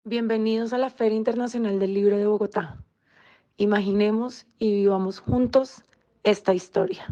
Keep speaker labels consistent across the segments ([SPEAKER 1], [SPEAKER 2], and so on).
[SPEAKER 1] Bienvenidos a la Feria Internacional del Libro de Bogotá. Imaginemos y vivamos juntos esta historia.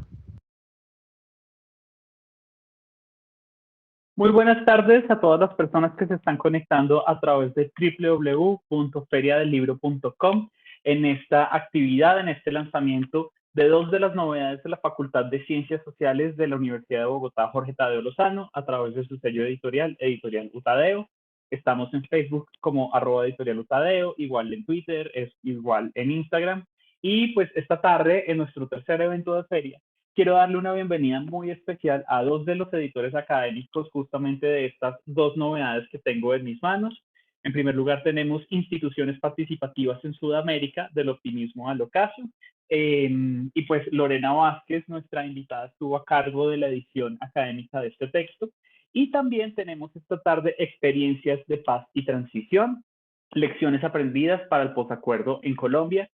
[SPEAKER 2] Muy buenas tardes a todas las personas que se están conectando a través de www.feriadelibro.com en esta actividad, en este lanzamiento de dos de las novedades de la Facultad de Ciencias Sociales de la Universidad de Bogotá, Jorge Tadeo Lozano, a través de su sello editorial, Editorial Utadeo. Estamos en Facebook como @editorial Utadeo, igual en Twitter, es igual en Instagram. Y pues esta tarde, en nuestro tercer evento de feria, quiero darle una bienvenida muy especial a dos de los editores académicos justamente de estas dos novedades que tengo en mis manos. En primer lugar, tenemos Instituciones Participativas en Sudamérica, del optimismo al ocaso. Y pues Lorena Vázquez, nuestra invitada, estuvo a cargo de la edición académica de este texto. Y también tenemos esta tarde Experiencias de Paz y Transición, lecciones aprendidas para el posacuerdo en Colombia,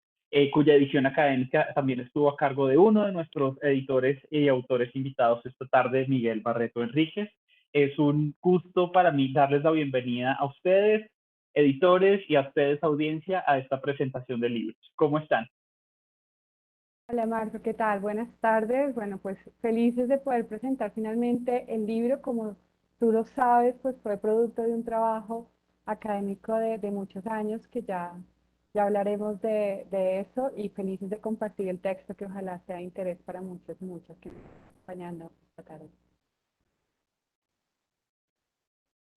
[SPEAKER 2] cuya edición académica también estuvo a cargo de uno de nuestros editores y autores invitados esta tarde, Miguel Barreto Enríquez. Es un gusto para mí darles la bienvenida a ustedes, editores, y a ustedes, audiencia, a esta presentación de libros. ¿Cómo están?
[SPEAKER 3] Hola Marco, ¿qué tal? Buenas tardes. Bueno, pues felices de poder presentar finalmente el libro. Como tú lo sabes, pues fue producto de un trabajo académico de muchos años que ya hablaremos de eso, y felices de compartir el texto que ojalá sea de interés para muchos y muchas que nos están acompañando esta tarde.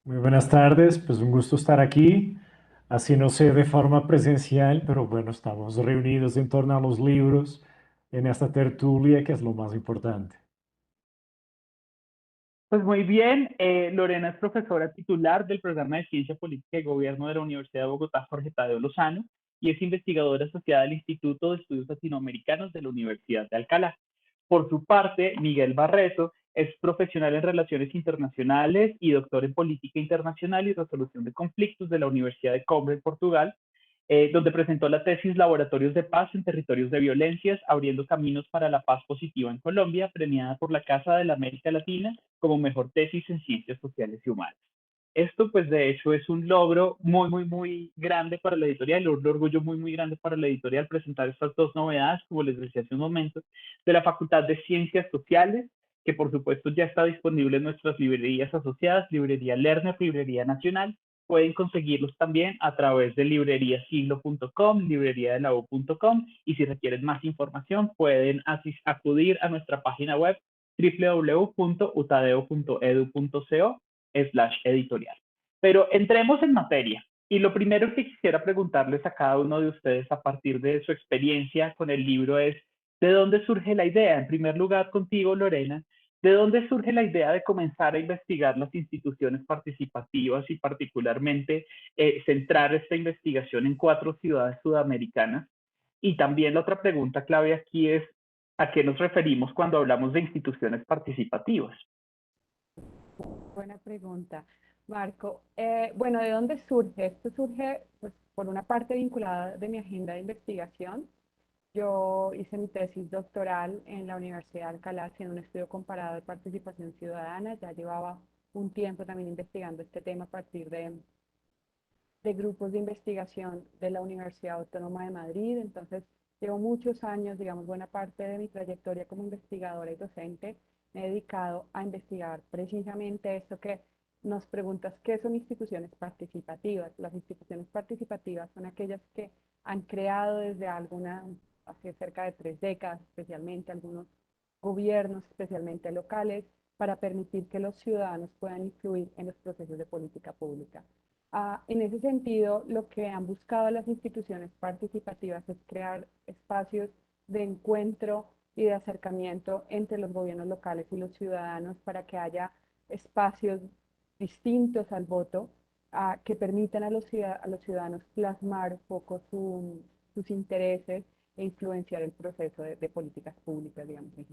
[SPEAKER 4] Muy buenas tardes, pues un gusto estar aquí, así no sé de forma presencial, pero bueno, estamos reunidos en torno a los libros en esta tertulia, que es lo más importante.
[SPEAKER 2] Pues muy bien, Lorena es profesora titular del programa de Ciencia Política y Gobierno de la Universidad de Bogotá, Jorge Tadeo Lozano, y es investigadora asociada al Instituto de Estudios Latinoamericanos de la Universidad de Alcalá. Por su parte, Miguel Barreto es profesional en Relaciones Internacionales y doctor en Política Internacional y Resolución de Conflictos de la Universidad de Coimbra, en Portugal, donde presentó la tesis Laboratorios de Paz en Territorios de Violencias, abriendo caminos para la paz positiva en Colombia, premiada por la Casa de la América Latina como mejor tesis en Ciencias Sociales y Humanas. Esto, pues, de hecho, es un logro muy grande para la editorial, un orgullo muy grande para la editorial presentar estas dos novedades, como les decía hace un momento, de la Facultad de Ciencias Sociales, que por supuesto ya está disponible en nuestras librerías asociadas, Librería Lerner, Librería Nacional. Pueden conseguirlos también a través de libreriasiglo.com, libreriadelao.com, y si requieren más información pueden acudir a nuestra página web www.utadeo.edu.co/editorial. Pero entremos en materia. Y lo primero que quisiera preguntarles a cada uno de ustedes a partir de su experiencia con el libro es, ¿de dónde surge la idea? En primer lugar, contigo, Lorena, ¿de dónde surge la idea de comenzar a investigar las instituciones participativas y particularmente centrar esta investigación en 4 ciudades sudamericanas? Y también la otra pregunta clave aquí es, ¿a qué nos referimos cuando hablamos de instituciones participativas?
[SPEAKER 3] Buena pregunta, Marco. Bueno, ¿de dónde surge? Esto surge, pues, por una parte vinculada de mi agenda de investigación. Yo hice mi tesis doctoral en la Universidad de Alcalá haciendo un estudio comparado de participación ciudadana. Ya llevaba un tiempo también investigando este tema a partir de grupos de investigación de la Universidad Autónoma de Madrid. Entonces, llevo muchos años, digamos, buena parte de mi trayectoria como investigadora y docente, me he dedicado a investigar precisamente esto que nos preguntas: ¿qué son instituciones participativas? Las instituciones participativas son aquellas que han creado desde hace cerca de 3 décadas, especialmente algunos gobiernos, especialmente locales, para permitir que los ciudadanos puedan influir en los procesos de política pública. En ese sentido, lo que han buscado las instituciones participativas es crear espacios de encuentro y de acercamiento entre los gobiernos locales y los ciudadanos, para que haya espacios distintos al voto, que permitan a los ciudadanos plasmar un poco sus intereses e influenciar el proceso de políticas públicas, digamos, en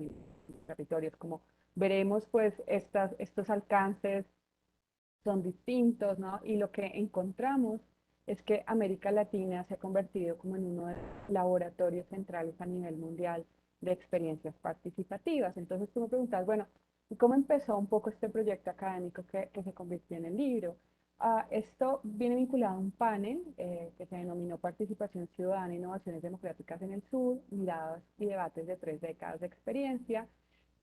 [SPEAKER 3] los territorios. Como veremos, pues estos alcances son distintos, ¿no? Y lo que encontramos es que América Latina se ha convertido como en uno de los laboratorios centrales a nivel mundial de experiencias participativas. Entonces tú me preguntas, bueno, ¿y cómo empezó un poco este proyecto académico que se convirtió en el libro? Esto viene vinculado a un panel que se denominó Participación Ciudadana e Innovaciones Democráticas en el Sur, miradas y debates de 3 décadas de experiencia,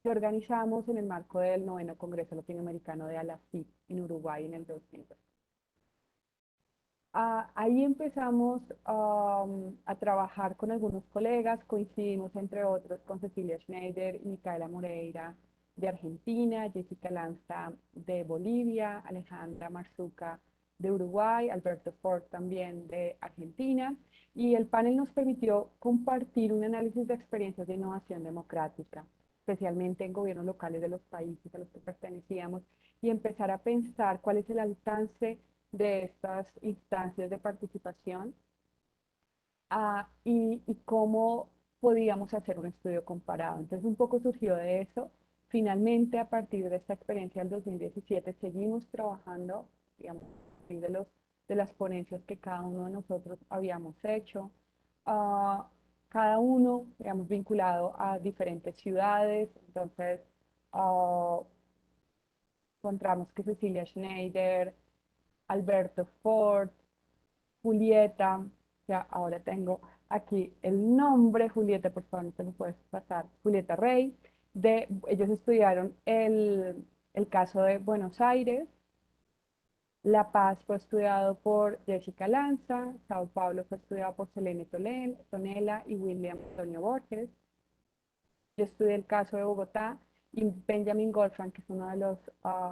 [SPEAKER 3] que organizamos en el marco del 9º Congreso Latinoamericano de ALACIP en Uruguay en el 2002. Ahí empezamos a trabajar con algunos colegas, coincidimos entre otros con Cecilia Schneider y Micaela Moreira de Argentina, Jessica Lanza de Bolivia, Alejandra Marzuca de Uruguay, Alberto Ford también de Argentina, y el panel nos permitió compartir un análisis de experiencias de innovación democrática, especialmente en gobiernos locales de los países a los que pertenecíamos, y empezar a pensar cuál es el alcance de estas instancias de participación y cómo podíamos hacer un estudio comparado. Entonces un poco surgió de eso. Finalmente, a partir de esta experiencia del 2017, seguimos trabajando, digamos, de las ponencias que cada uno de nosotros habíamos hecho. Uh, Cada uno, digamos, vinculado a diferentes ciudades. Entonces, encontramos que Cecilia Schneider, Alberto Ford, Julieta, ya ahora tengo aquí el nombre, Julieta, por favor, no te lo puedes pasar, Julieta Rey, ellos estudiaron el caso de Buenos Aires, La Paz fue estudiado por Jessica Lanza, Sao Paulo fue estudiado por Selene Tonela y William Antonio Borges. Yo estudié el caso de Bogotá y Benjamin Goldfrank, que es uno de los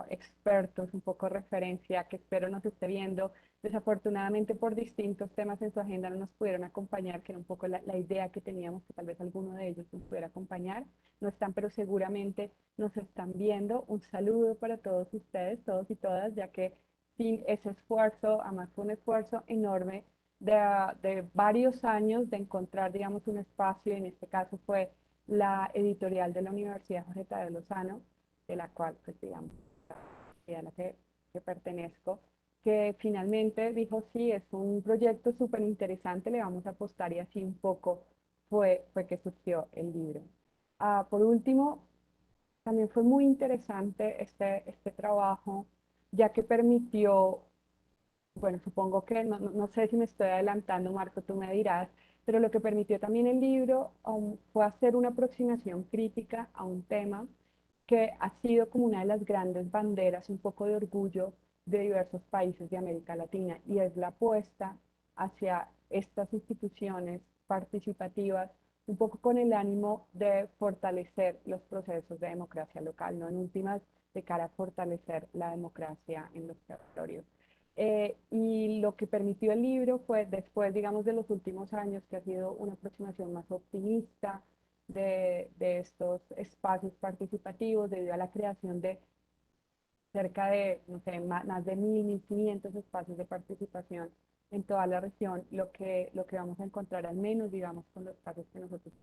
[SPEAKER 3] expertos, un poco referencia, que espero nos esté viendo. Desafortunadamente por distintos temas en su agenda no nos pudieron acompañar, que era un poco la idea que teníamos, que tal vez alguno de ellos nos pudiera acompañar. No están, pero seguramente nos están viendo. Un saludo para todos ustedes, todos y todas, ya que sin ese esfuerzo, además fue un esfuerzo enorme de varios años de encontrar, digamos, un espacio, en este caso fue la editorial de la Universidad Jorge Tadeo Lozano, de la cual, pues, digamos, a la que pertenezco, que finalmente dijo, sí, es un proyecto súper interesante, le vamos a apostar, y así un poco fue que surgió el libro. Por último, también fue muy interesante este trabajo, ya que permitió, bueno, supongo que, no sé si me estoy adelantando, Marco, tú me dirás, pero lo que permitió también el libro fue hacer una aproximación crítica a un tema que ha sido como una de las grandes banderas, un poco de orgullo de diversos países de América Latina, y es la apuesta hacia estas instituciones participativas, un poco con el ánimo de fortalecer los procesos de democracia local, no en últimas, de cara a fortalecer la democracia en los territorios. Y lo que permitió el libro fue, después, digamos, de los últimos años, que ha sido una aproximación más optimista de estos espacios participativos, debido a la creación de cerca de, no sé, más de 1.500 espacios de participación en toda la región. Lo que vamos a encontrar, al menos, digamos, con los casos que nosotros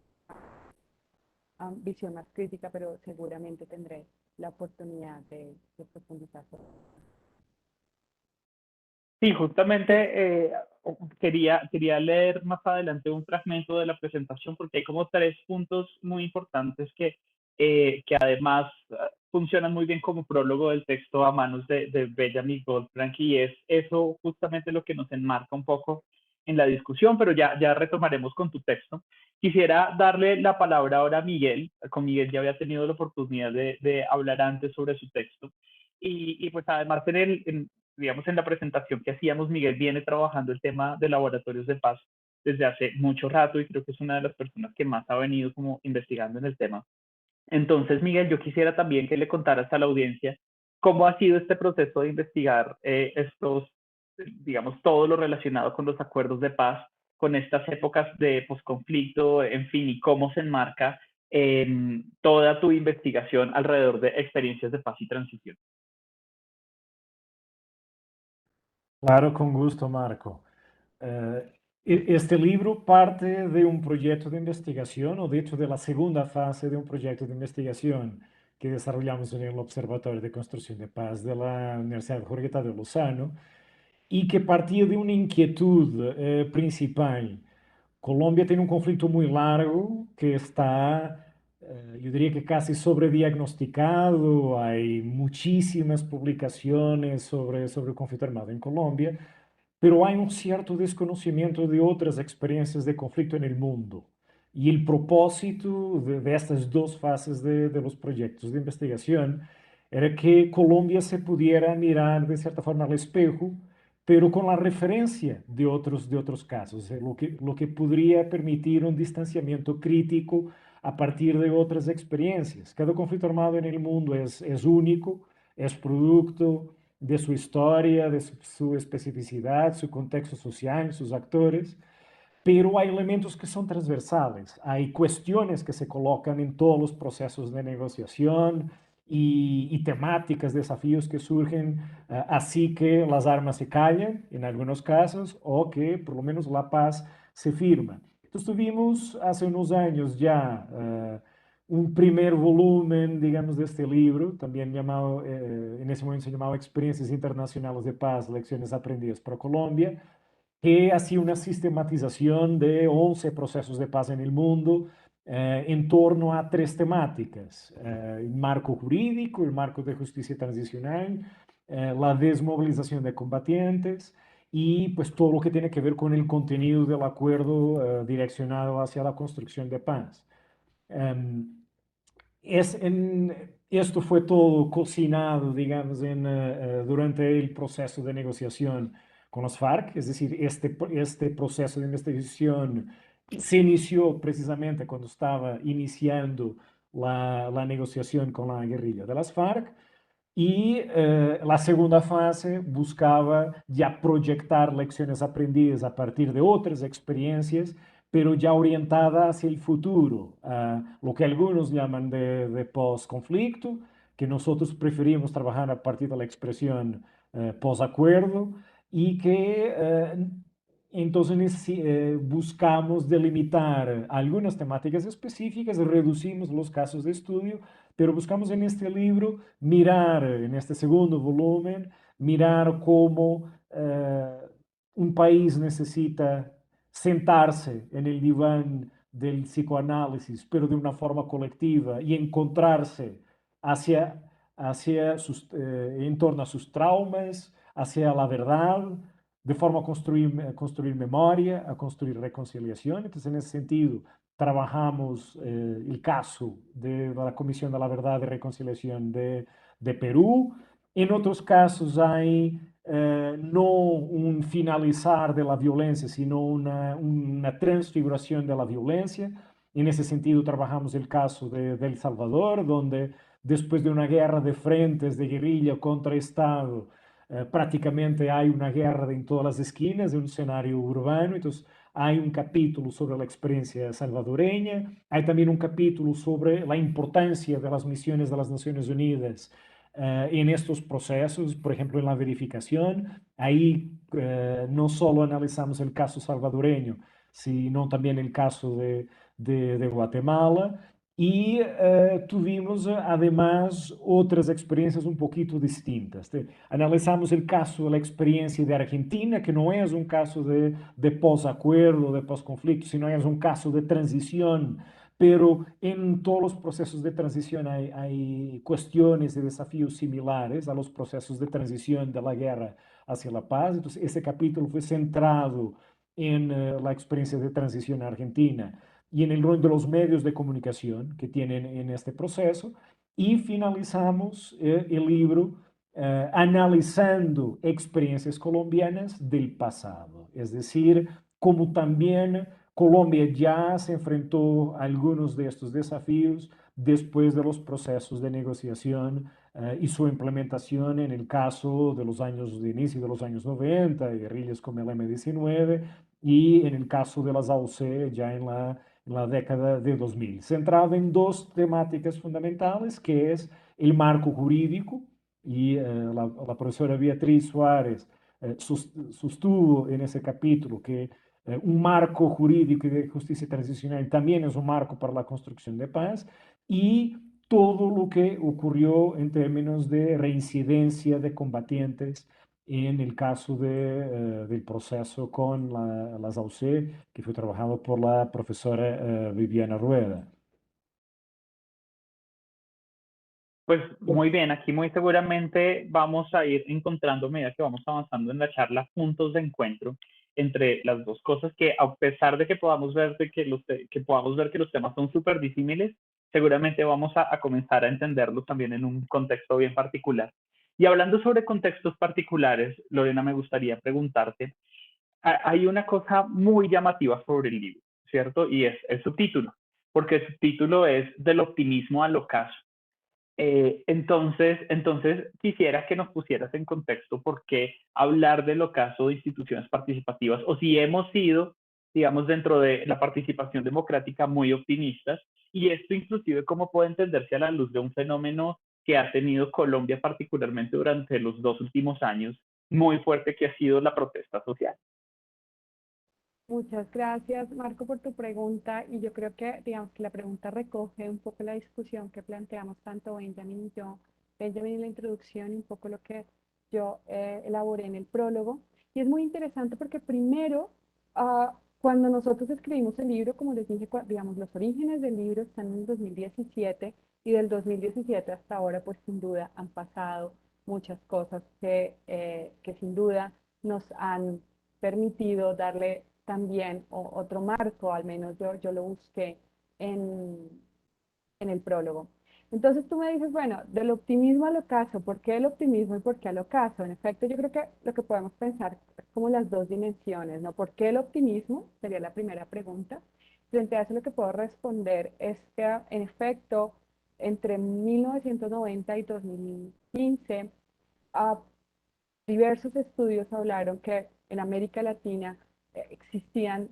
[SPEAKER 3] visión más crítica, pero seguramente tendré la oportunidad de profundizar sobre eso.
[SPEAKER 2] Sí, justamente quería leer más adelante un fragmento de la presentación porque hay como 3 puntos muy importantes que además funcionan muy bien como prólogo del texto a manos de Benjamin Goldfrank, y es eso justamente lo que nos enmarca un poco en la discusión, pero ya retomaremos con tu texto. Quisiera darle la palabra ahora a Miguel. Con Miguel ya había tenido la oportunidad de hablar antes sobre su texto. Y pues además digamos, en la presentación que hacíamos, Miguel viene trabajando el tema de laboratorios de paz desde hace mucho rato, y creo que es una de las personas que más ha venido como investigando en el tema. Entonces, Miguel, yo quisiera también que le contaras a la audiencia cómo ha sido este proceso de investigar digamos, todo lo relacionado con los acuerdos de paz, con estas épocas de posconflicto, en fin, y cómo se enmarca toda tu investigación alrededor de experiencias de paz y transición.
[SPEAKER 4] Claro, con gusto, Marco. Este libro parte de un proyecto de investigación, o de hecho de la segunda fase de un proyecto de investigación que desarrollamos en el Observatorio de Construcción de Paz de la Universidad Jorge Tadeo Lozano, y que partía de una inquietud principal. Colombia tiene un conflicto muy largo que está yo diría que casi sobrediagnosticado. Hay muchísimas publicaciones sobre el conflicto armado en Colombia, pero hay un cierto desconocimiento de otras experiencias de conflicto en el mundo. Y el propósito de estas dos fases de los proyectos de investigación era que Colombia se pudiera mirar de cierta forma al espejo, pero con la referencia de otros casos, lo que podría permitir un distanciamiento crítico a partir de otras experiencias. Cada conflicto armado en el mundo es único, es producto de su historia, de su especificidad, su contexto social, sus actores, pero hay elementos que son transversales, hay cuestiones que se colocan en todos los procesos de negociación y temáticas, desafíos que surgen, así que las armas se callan en algunos casos o que por lo menos la paz se firma. Entonces tuvimos hace unos años ya un primer volumen, digamos, de este libro, también llamado, en ese momento se llamaba Experiencias Internacionales de Paz, Lecciones Aprendidas para Colombia, que hacía una sistematización de 11 procesos de paz en el mundo en torno a tres temáticas: el marco jurídico, el marco de justicia transicional, la desmovilización de combatientes y pues todo lo que tiene que ver con el contenido del acuerdo direccionado hacia la construcción de paz. Um, Esto fue todo cocinado, digamos, durante el proceso de negociación con las FARC, es decir, este proceso de investigación se inició precisamente cuando estaba iniciando la negociación con la guerrilla de las FARC. Y la segunda fase buscaba ya proyectar lecciones aprendidas a partir de otras experiencias, pero ya orientada hacia el futuro, lo que algunos llaman de post-conflicto, que nosotros preferimos trabajar a partir de la expresión post-acuerdo, y que entonces buscamos delimitar algunas temáticas específicas, reducimos los casos de estudio, pero buscamos en este libro mirar, en este segundo volumen, mirar cómo un país necesita sentarse en el diván del psicoanálisis, pero de una forma colectiva, y encontrarse en torno a sus traumas, hacia la verdad, de forma a construir memoria, a construir reconciliación. Entonces, en ese sentido, trabajamos el caso de la Comisión de la Verdad y Reconciliación de Perú. En otros casos hay no un finalizar de la violencia, sino una transfiguración de la violencia. En ese sentido, trabajamos el caso de El Salvador, donde después de una guerra de frentes, de guerrilla contra Estado, prácticamente hay una guerra en todas las esquinas, de un escenario urbano. Entonces, hay un capítulo sobre la experiencia salvadoreña, hay también un capítulo sobre la importancia de las misiones de las Naciones Unidas en estos procesos, por ejemplo, en la verificación. Ahí no solo analizamos el caso salvadoreño, sino también el caso de Guatemala. Y tuvimos además otras experiencias un poquito distintas. Analizamos el caso, la experiencia de Argentina, que no es un caso de posacuerdo, de posconflicto, sino es un caso de transición. Pero en todos los procesos de transición hay cuestiones y desafíos similares a los procesos de transición de la guerra hacia la paz. Entonces, ese capítulo fue centrado en la experiencia de transición argentina y en el rol de los medios de comunicación que tienen en este proceso. Y finalizamos el libro analizando experiencias colombianas del pasado, es decir, como también Colombia ya se enfrentó a algunos de estos desafíos después de los procesos de negociación y su implementación en el caso de los años de inicio de los años 90, guerrillas como el M-19, y en el caso de las AUC ya en la década de 2000, centrado en dos temáticas fundamentales, que es el marco jurídico, y la profesora Beatriz Suárez sostuvo en ese capítulo que un marco jurídico y de justicia transicional también es un marco para la construcción de paz, y todo lo que ocurrió en términos de reincidencia de combatientes en el caso del proceso con las AUC, que fue trabajado por la profesora Viviana Rueda.
[SPEAKER 2] Pues muy bien, aquí muy seguramente vamos a ir encontrando a medida que vamos avanzando en la charla puntos de encuentro entre las dos cosas que a pesar de que podamos ver que podamos ver que los temas son súper disímiles, seguramente vamos a comenzar a entenderlos también en un contexto bien particular. Y hablando sobre contextos particulares, Lorena, me gustaría preguntarte, hay una cosa muy llamativa sobre el libro, ¿cierto? Y es el subtítulo, porque el subtítulo es Del optimismo al ocaso. Entonces, quisiera que nos pusieras en contexto por qué hablar del ocaso de instituciones participativas, o si hemos sido, digamos, dentro de la participación democrática muy optimistas, y esto inclusive cómo puede entenderse a la luz de un fenómeno que ha tenido Colombia particularmente durante los 2 últimos años, muy fuerte, que ha sido la protesta social.
[SPEAKER 3] Muchas gracias, Marco, por tu pregunta. Y yo creo que, digamos, que la pregunta recoge un poco la discusión que planteamos tanto Benjamin y yo. Benjamin en la introducción y un poco lo que yo elaboré en el prólogo. Y es muy interesante porque primero, cuando nosotros escribimos el libro, como les dije, digamos, los orígenes del libro están en el 2017 y del 2017 hasta ahora, pues sin duda han pasado muchas cosas que sin duda nos han permitido darle también otro marco, al menos yo lo busqué en, en el prólogo. Entonces tú me dices, bueno, del optimismo al ocaso, ¿por qué el optimismo y por qué al ocaso? En efecto, yo creo que lo que podemos pensar es como las dos dimensiones, ¿no? ¿Por qué el optimismo? Sería la primera pregunta. Frente a eso lo que puedo responder es que, en efecto, entre 1990 y 2015, a diversos estudios hablaron que en América Latina existían,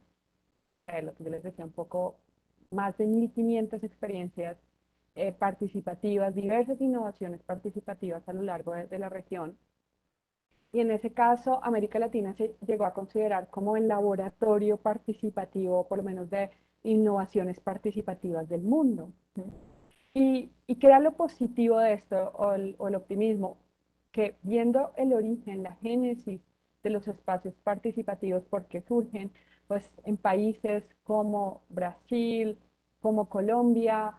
[SPEAKER 3] lo que yo les decía un poco, más de 1.500 experiencias participativas, diversas innovaciones participativas a lo largo de la región. Y en ese caso, América Latina se llegó a considerar como el laboratorio participativo, por lo menos de innovaciones participativas del mundo. ¿Y qué era lo positivo de esto o el optimismo? Que viendo el origen, la génesis de los espacios participativos, porque surgen pues, en países como Brasil, como Colombia,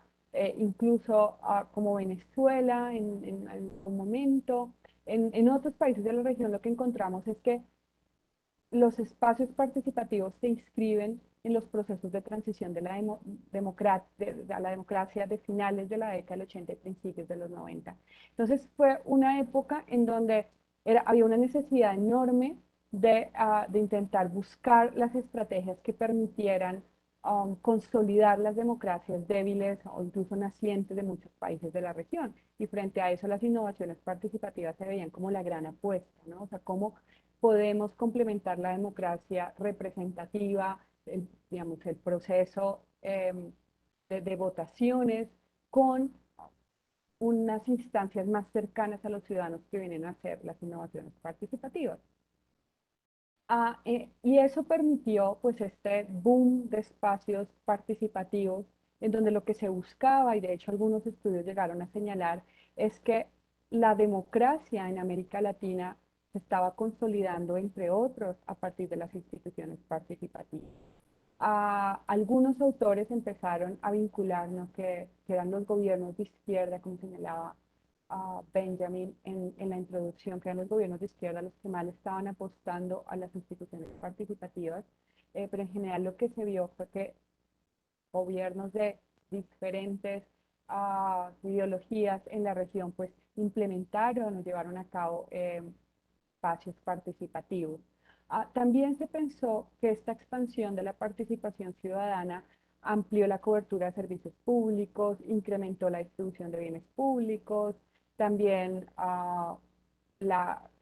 [SPEAKER 3] incluso como Venezuela en algún momento. En otros países de la región lo que encontramos es que los espacios participativos se inscriben en los procesos de transición de la democracia de finales de la década del 80 y principios de los 90. Entonces fue una época en donde había una necesidad enorme de intentar buscar las estrategias que permitieran consolidar las democracias débiles o incluso nacientes de muchos países de la región. Y frente a eso las innovaciones participativas se veían como la gran apuesta, ¿no? O sea, cómo podemos complementar la democracia representativa, digamos, el proceso de votaciones con unas instancias más cercanas a los ciudadanos que vienen a hacer las innovaciones participativas. Y eso permitió pues este boom de espacios participativos en donde lo que se buscaba, y de hecho algunos estudios llegaron a señalar, es que la democracia en América Latina se estaba consolidando, entre otros, a partir de las instituciones participativas. Algunos autores empezaron a vincularnos que eran los gobiernos de izquierda, como señalaba Benjamin en la introducción, que eran los gobiernos de izquierda los que más estaban apostando a las instituciones participativas, pero en general lo que se vio fue que gobiernos de diferentes ideologías en la región pues implementaron o llevaron a cabo espacios participativos. También se pensó que esta expansión de la participación ciudadana amplió la cobertura de servicios públicos, incrementó la distribución de bienes públicos, también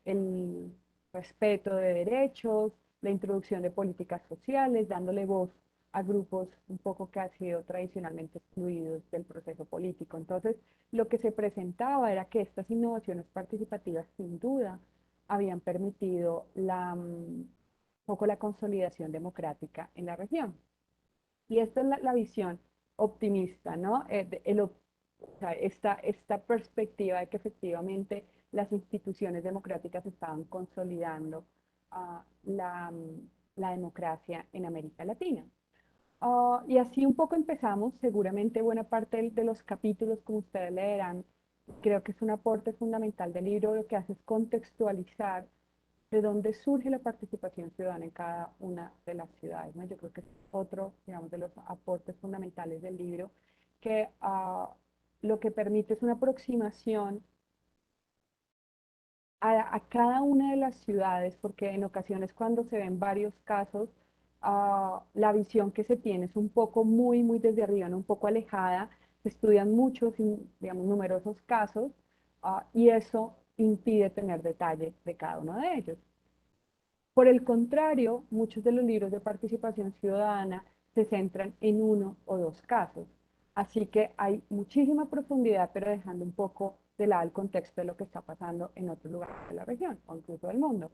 [SPEAKER 3] el respeto de derechos, la introducción de políticas sociales, dándole voz a grupos un poco que han sido tradicionalmente excluidos del proceso político. Entonces, lo que se presentaba era que estas innovaciones participativas, sin duda, habían permitido un poco la consolidación democrática en la región. Y esta es la visión optimista, ¿no? O sea, esta perspectiva de que efectivamente las instituciones democráticas estaban consolidando la democracia en América Latina. Y así un poco empezamos, seguramente buena parte de los capítulos, como ustedes leerán, Creo que es un aporte fundamental del libro, lo que hace es contextualizar de dónde surge la participación ciudadana en cada una de las ciudades, ¿no? Yo creo que es otro, digamos, de los aportes fundamentales del libro, que lo que permite es una aproximación a cada una de las ciudades, porque en ocasiones cuando se ven varios casos, la visión que se tiene es un poco muy desde arriba, ¿no? Un poco alejada, se estudian muchos, digamos, numerosos casos, y eso impide tener detalle de cada uno de ellos. Por el contrario, muchos de los libros de participación ciudadana se centran en uno o dos casos. Así que hay muchísima profundidad, pero dejando un poco de lado el contexto de lo que está pasando en otros lugares de la región o incluso del mundo.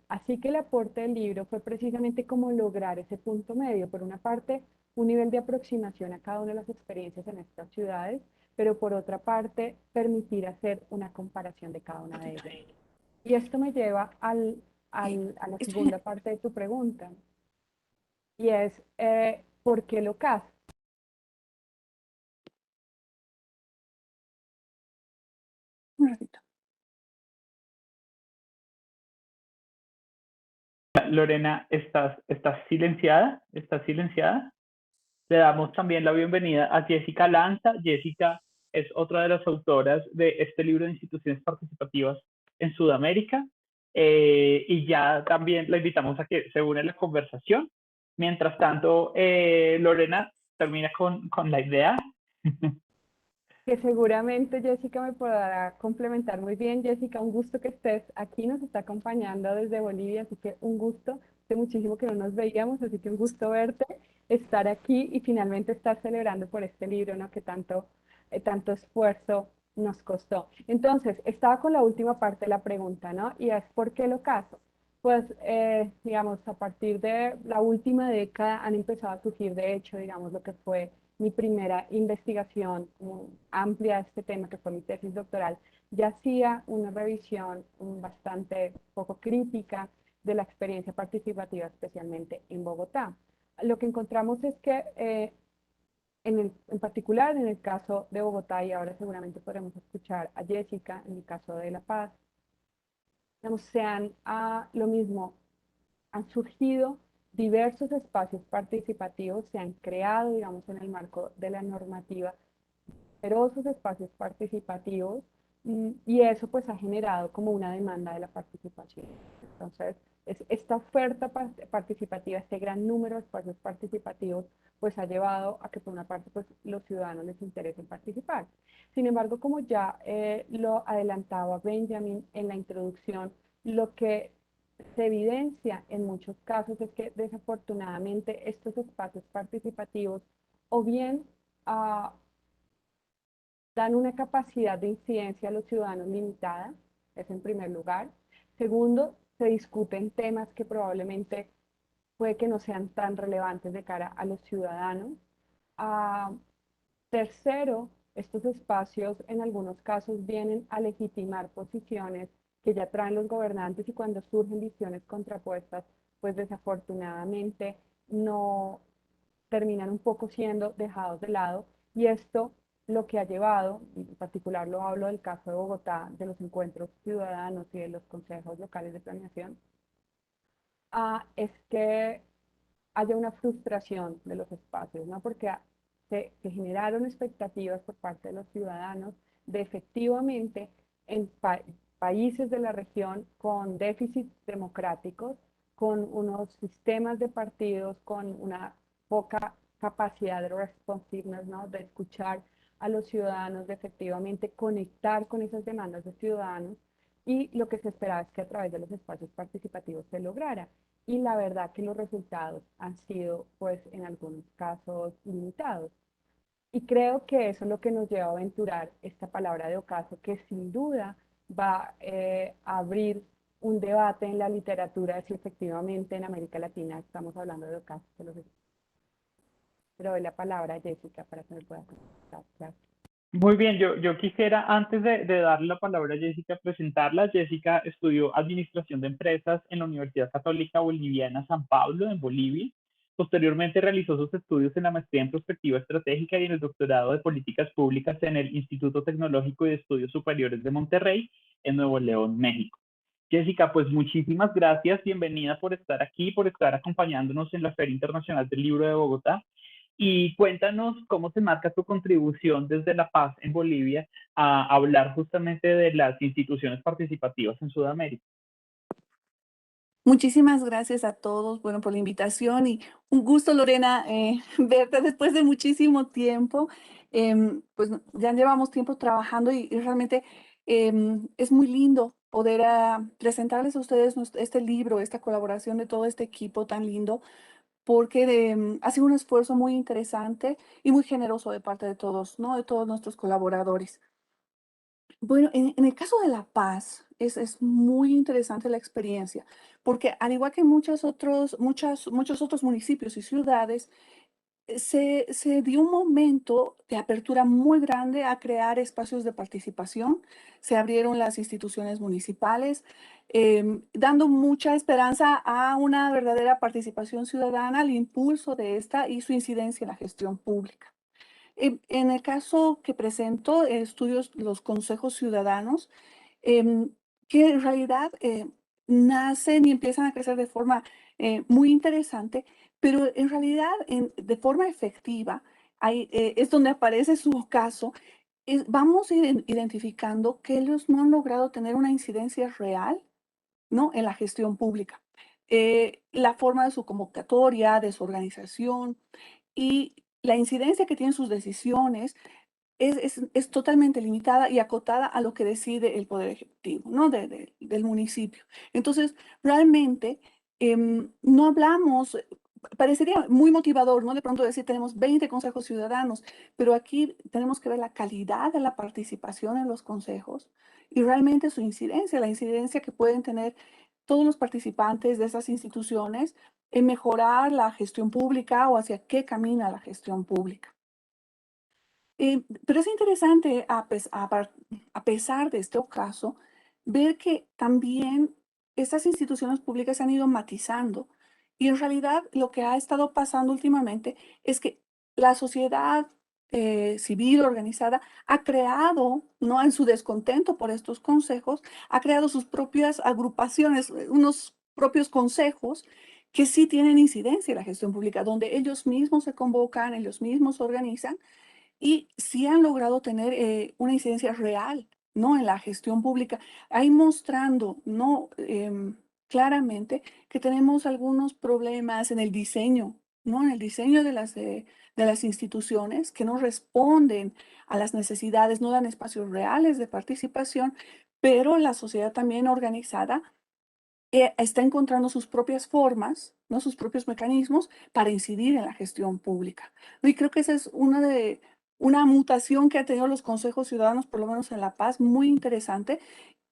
[SPEAKER 3] Así que el aporte del libro fue precisamente como lograr ese punto medio. Por una parte, un nivel de aproximación a cada una de las experiencias en estas ciudades, pero por otra parte, permitir hacer una comparación de cada una de ellas. Y esto me lleva a la segunda parte de tu pregunta, y es, ¿por qué lo CAS?
[SPEAKER 5] Un ratito.
[SPEAKER 2] Lorena, ¿estás silenciada? ¿Estás silenciada? Le damos también la bienvenida a Jessica Lanza. Jessica es otra de las autoras de este libro de instituciones participativas en Sudamérica. Y ya también la invitamos a que se une a la conversación. Mientras tanto, Lorena termina con la idea.
[SPEAKER 3] Que seguramente Jessica me podrá complementar muy bien. Jessica, un gusto que estés aquí, nos está acompañando desde Bolivia, así que un gusto, hace muchísimo que no nos veíamos, así que un gusto verte, estar aquí y finalmente estar celebrando por este libro, ¿no? Que tanto esfuerzo nos costó. Entonces, estaba con la última parte de la pregunta, ¿no? Y es, ¿por qué lo caso? Pues, digamos, a partir de la última década han empezado a surgir, de hecho, digamos, lo que fue mi primera investigación amplia de este tema, que fue mi tesis doctoral, ya hacía una revisión bastante poco crítica de la experiencia participativa, especialmente en Bogotá. Lo que encontramos es que en particular en el caso de Bogotá, y ahora seguramente podremos escuchar a Jessica, en el caso de La Paz, digamos, lo mismo, han surgido diversos espacios participativos, se han creado, digamos, en el marco de la normativa, numerosos espacios participativos, y eso pues ha generado como una demanda de la participación. Entonces, esta oferta participativa, este gran número de espacios participativos, pues ha llevado a que por una parte pues los ciudadanos les interese participar. Sin embargo, como ya lo adelantaba Benjamin en la introducción, lo que se evidencia en muchos casos es que desafortunadamente estos espacios participativos o bien dan una capacidad de incidencia a los ciudadanos limitada, es en primer lugar. Segundo, se discuten temas que probablemente puede que no sean tan relevantes de cara a los ciudadanos. Ah, Tercero, estos espacios en algunos casos vienen a legitimar posiciones que ya traen los gobernantes, y cuando surgen visiones contrapuestas, pues desafortunadamente no terminan un poco siendo dejados de lado, y esto lo que ha llevado, en particular lo hablo del caso de Bogotá, de los encuentros ciudadanos y de los consejos locales de planeación, es que haya una frustración de los espacios, ¿no? Porque se generaron expectativas por parte de los ciudadanos de efectivamente en países de la región con déficits democráticos, con unos sistemas de partidos, con una poca capacidad de responsiveness, ¿no? De escuchar a los ciudadanos, de efectivamente conectar con esas demandas de ciudadanos, y lo que se esperaba es que a través de los espacios participativos se lograra. Y la verdad que los resultados han sido, pues, en algunos casos limitados. Y creo que eso es lo que nos lleva a aventurar esta palabra de ocaso, que sin duda va a abrir un debate en la literatura de si efectivamente en América Latina estamos hablando de ocasos. Pero doy la palabra a Jessica para que me pueda contestar. Gracias.
[SPEAKER 2] Muy bien, yo quisiera, antes de darle la palabra a Jessica, presentarla. Jessica estudió Administración de Empresas en la Universidad Católica Boliviana San Pablo, en Bolivia. Posteriormente realizó sus estudios en la maestría en Prospectiva Estratégica y en el doctorado de Políticas Públicas en el Instituto Tecnológico y de Estudios Superiores de Monterrey, en Nuevo León, México. Jessica, pues muchísimas gracias, bienvenida por estar aquí, por estar acompañándonos en la Feria Internacional del Libro de Bogotá. Y cuéntanos cómo se marca tu contribución desde La Paz, en Bolivia, a hablar justamente de las instituciones participativas en Sudamérica.
[SPEAKER 5] Muchísimas gracias a todos, bueno, por la invitación y un gusto, Lorena, verte después de muchísimo tiempo. Pues ya llevamos tiempo trabajando y realmente es muy lindo poder presentarles a ustedes este libro, esta colaboración de todo este equipo tan lindo, porque ha sido un esfuerzo muy interesante y muy generoso de parte de todos, ¿no? De todos nuestros colaboradores. Bueno, en el caso de La Paz es muy interesante la experiencia, porque al igual que muchos otros municipios y ciudades, se dio un momento de apertura muy grande a crear espacios de participación. Se abrieron las instituciones municipales, dando mucha esperanza a una verdadera participación ciudadana, al impulso de esta y su incidencia en la gestión pública. En el caso que presento, estudios los consejos ciudadanos, em, que en realidad nacen y empiezan a crecer de forma muy interesante, pero en realidad de forma efectiva, es donde aparece su caso. Vamos identificando que ellos no han logrado tener una incidencia real, ¿no? En la gestión pública. La forma de su convocatoria, de su organización y la incidencia que tienen sus decisiones es totalmente limitada y acotada a lo que decide el poder ejecutivo, ¿no? Del municipio. Entonces, realmente no hablamos, parecería muy motivador, ¿no? De pronto decir, tenemos 20 consejos ciudadanos, pero aquí tenemos que ver la calidad de la participación en los consejos y realmente su incidencia, la incidencia que pueden tener todos los participantes de esas instituciones en mejorar la gestión pública o hacia qué camina la gestión pública. Pero es interesante, a pesar de este caso, ver que también estas instituciones públicas se han ido matizando. Y en realidad lo que ha estado pasando últimamente es que la sociedad civil organizada ha creado, ¿no? En su descontento por estos consejos, ha creado sus propias agrupaciones, unos propios consejos que sí tienen incidencia en la gestión pública, donde ellos mismos se convocan, ellos mismos organizan y sí han logrado tener una incidencia real, ¿no? En la gestión pública, ahí mostrando, ¿no? Claramente que tenemos algunos problemas en el diseño, ¿no? En el diseño de las instituciones que no responden a las necesidades, no dan espacios reales de participación, pero la sociedad también organizada está encontrando sus propias formas, ¿no? Sus propios mecanismos para incidir en la gestión pública, ¿no? Y creo que esa es una mutación que han tenido los consejos ciudadanos, por lo menos en La Paz, muy interesante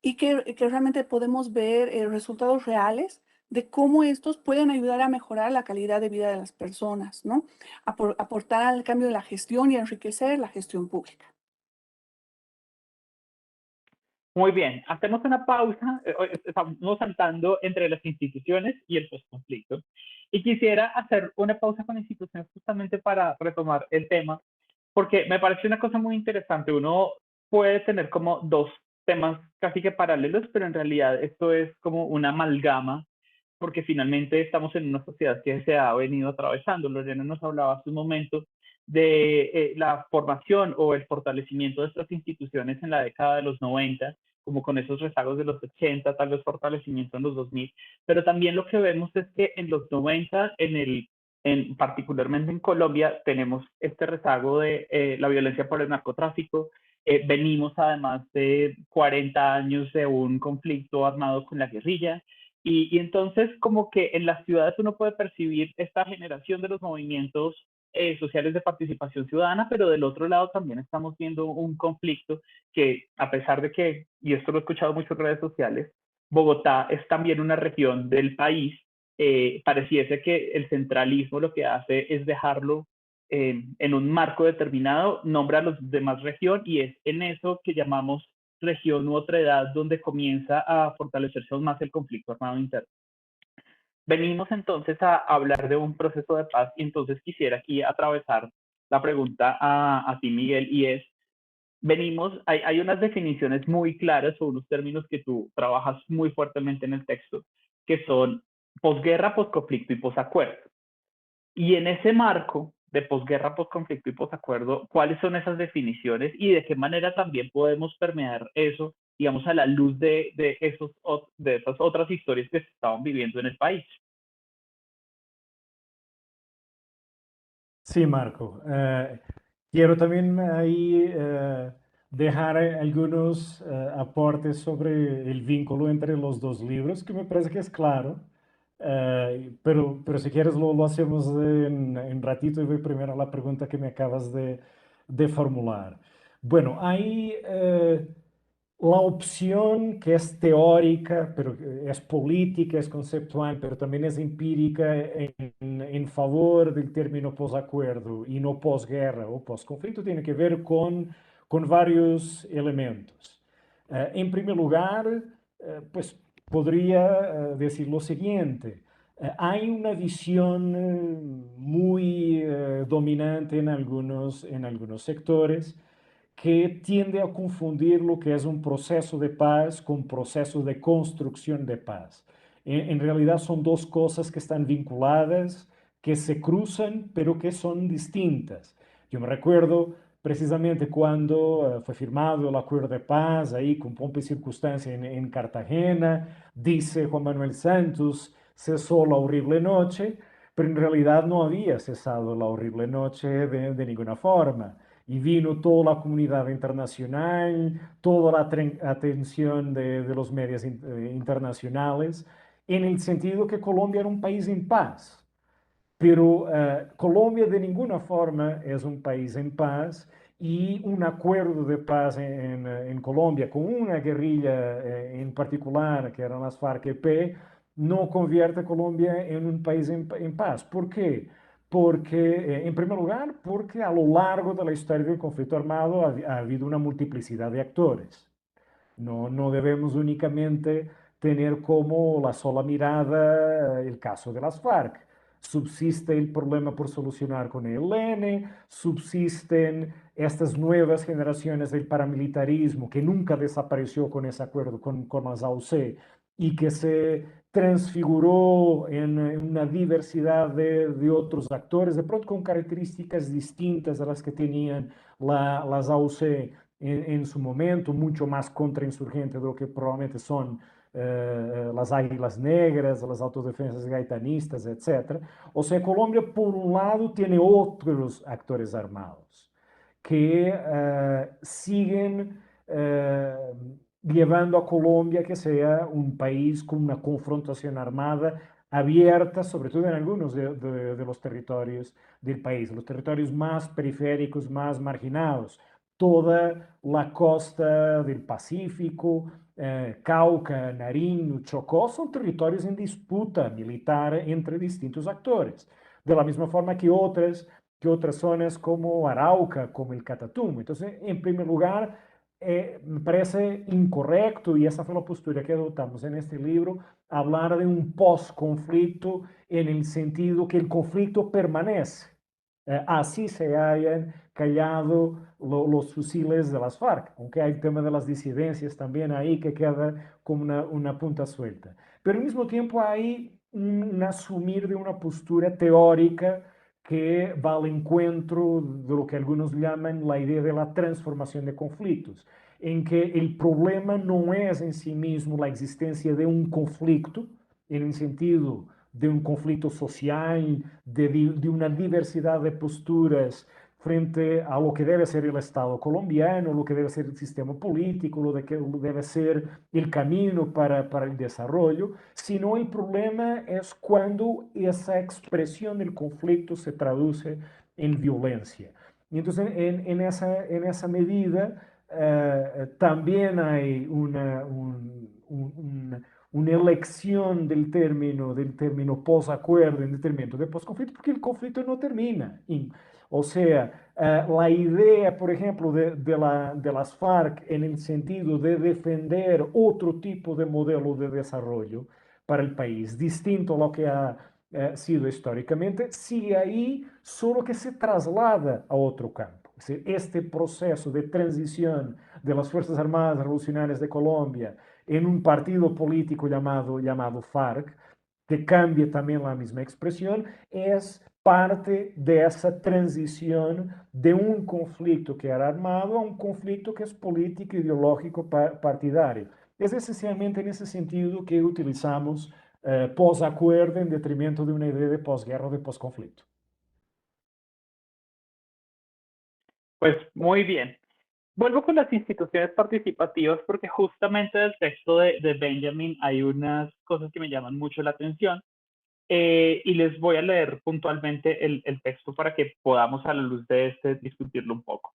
[SPEAKER 5] y que realmente podemos ver resultados reales de cómo estos pueden ayudar a mejorar la calidad de vida de las personas, ¿no? Aportar al cambio de la gestión y enriquecer la gestión pública.
[SPEAKER 2] Muy bien, hacemos una pausa, estamos saltando entre las instituciones y el postconflicto. Y quisiera hacer una pausa con instituciones justamente para retomar el tema, porque me parece una cosa muy interesante. Uno puede tener como dos temas casi que paralelos, pero en realidad esto es como una amalgama, porque finalmente estamos en una sociedad que se ha venido atravesando. Lorena nos hablaba hace un momento de la formación o el fortalecimiento de estas instituciones en la década de los 90, como con esos rezagos de los 80, tal vez fortalecimiento en los 2000, pero también lo que vemos es que en los 90, particularmente en Colombia, tenemos este rezago de la violencia por el narcotráfico. Venimos además de 40 años de un conflicto armado con la guerrilla, y entonces como que en las ciudades uno puede percibir esta generación de los movimientos sociales de participación ciudadana, pero del otro lado también estamos viendo un conflicto que, a pesar de que, y esto lo he escuchado mucho en redes sociales, Bogotá es también una región del país, pareciese que el centralismo lo que hace es dejarlo en un marco determinado, nombra a los demás región, y es en eso que llamamos región u otra edad donde comienza a fortalecerse aún más el conflicto armado interno. Venimos entonces a hablar de un proceso de paz y entonces quisiera aquí atravesar la pregunta a ti, Miguel, y es, hay unas definiciones muy claras o unos términos que tú trabajas muy fuertemente en el texto, que son posguerra, posconflicto y posacuerdo. Y en ese marco de posguerra, posconflicto y posacuerdo, ¿cuáles son esas definiciones y de qué manera también podemos permear eso, digamos, a la luz de esas otras historias que se estaban viviendo en el país?
[SPEAKER 4] Sí, Marco. Quiero también ahí dejar algunos aportes sobre el vínculo entre los dos libros, que me parece que es claro. Pero si quieres lo hacemos en ratito y voy primero a la pregunta que me acabas de formular. Bueno, hay la opción que es teórica, pero es política, es conceptual, pero también es empírica en favor del término posacuerdo y no posguerra o posconflicto, tiene que ver con varios elementos. En primer lugar, pues podría decir lo siguiente. Hay una visión muy dominante en algunos sectores que tiende a confundir lo que es un proceso de paz con proceso de construcción de paz. En realidad son dos cosas que están vinculadas, que se cruzan, pero que son distintas. Yo me recuerdo precisamente cuando fue firmado el acuerdo de paz, ahí con pompa y circunstancia en Cartagena, dice Juan Manuel Santos, cesó la horrible noche, pero en realidad no había cesado la horrible noche de ninguna forma y vino toda la comunidad internacional, toda la atención de los medios internacionales, en el sentido que Colombia era un país en paz. Pero Colombia de ninguna forma es un país en paz y un acuerdo de paz en Colombia con una guerrilla en particular, que eran las FARC-EP, no convierte a Colombia en un país en paz. ¿Por qué? Porque, en primer lugar, porque a lo largo de la historia del conflicto armado ha habido una multiplicidad de actores. No debemos únicamente tener como la sola mirada el caso de las FARC. Subsiste el problema por solucionar con el ELN, subsisten estas nuevas generaciones del paramilitarismo que nunca desapareció con ese acuerdo con las AUC y que se transfiguró en una diversidad de otros actores, de pronto con características distintas a las que tenían las AUC en su momento, mucho más contrainsurgente de lo que probablemente son las Águilas Negras, las autodefensas gaitanistas, etc. O sea, Colombia, por un lado, tiene otros actores armados que siguen llevando a Colombia que sea un país con una confrontación armada abierta, sobre todo en algunos de los territorios del país, los territorios más periféricos, más marginados, toda la costa del Pacífico, Cauca, Nariño, Chocó, son territorios en disputa militar entre distintos actores, de la misma forma que otras zonas como Arauca, como el Catatumbo. Entonces, en primer lugar, me parece incorrecto, y esa fue la postura que adoptamos en este libro, hablar de un post-conflicto en el sentido que el conflicto permanece. Así se hayan callado los fusiles de las FARC, aunque hay el tema de las disidencias también ahí que queda como una punta suelta. Pero al mismo tiempo hay un asumir de una postura teórica que va al encuentro de lo que algunos llaman la idea de la transformación de conflictos, en que el problema no es en sí mismo la existencia de un conflicto, en el sentido de un conflicto social, de una diversidad de posturas frente a lo que debe ser el Estado colombiano, lo que debe ser el sistema político, lo que debe ser el camino para el desarrollo, sino el problema es cuando esa expresión del conflicto se traduce en violencia. Y entonces, en esa medida, también hay una elección del término posacuerdo en detrimento de posconflicto, porque el conflicto no termina. O sea, la idea, por ejemplo, de las FARC en el sentido de defender otro tipo de modelo de desarrollo, para el país, distinto a lo que ha sido históricamente, sigue ahí, solo que se traslada a otro campo. Es decir, este proceso de transición de las Fuerzas Armadas Revolucionarias de Colombia en un partido político llamado FARC, que cambia también la misma expresión, es parte de esa transición de un conflicto que era armado a un conflicto que es político, ideológico, partidario. Es esencialmente en ese sentido que utilizamos posacuerdo en detrimento de una idea de posguerra o de posconflicto.
[SPEAKER 2] Pues muy bien. Vuelvo con las instituciones participativas porque justamente del texto de Benjamin hay unas cosas que me llaman mucho la atención y les voy a leer puntualmente el texto para que podamos a la luz de este discutirlo un poco.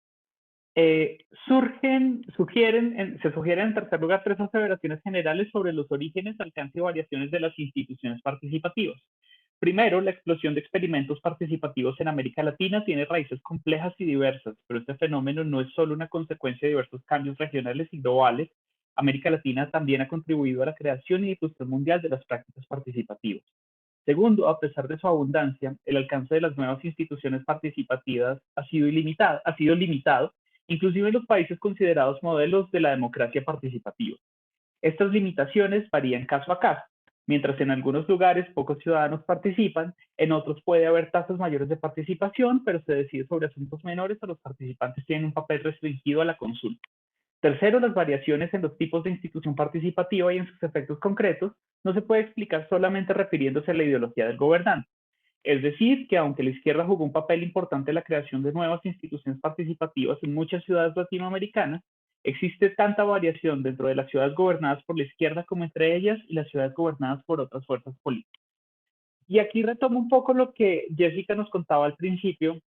[SPEAKER 2] Se sugieren en tercer lugar tres aseveraciones generales sobre los orígenes, alcance y variaciones de las instituciones participativas. Primero, la explosión de experimentos participativos en América Latina tiene raíces complejas y diversas, pero este fenómeno no es solo una consecuencia de diversos cambios regionales y globales. América Latina también ha contribuido a la creación y difusión mundial de las prácticas participativas. Segundo, a pesar de su abundancia, el alcance de las nuevas instituciones participativas ha sido limitado, inclusive en los países considerados modelos de la democracia participativa. Estas limitaciones varían caso a caso. Mientras en algunos lugares pocos ciudadanos participan, en otros puede haber tasas mayores de participación, pero se decide sobre asuntos menores o los participantes tienen un papel restringido a la consulta. Tercero, las variaciones en los tipos de institución participativa y en sus efectos concretos no se puede explicar solamente refiriéndose a la ideología del gobernante. Es decir, que aunque la izquierda jugó un papel importante en la creación de nuevas instituciones participativas en muchas ciudades latinoamericanas, existe tanta variación dentro de las ciudades gobernadas por la izquierda como entre ellas y las ciudades gobernadas por otras fuerzas políticas. Y aquí retomo un poco lo que Jessica nos contaba al principio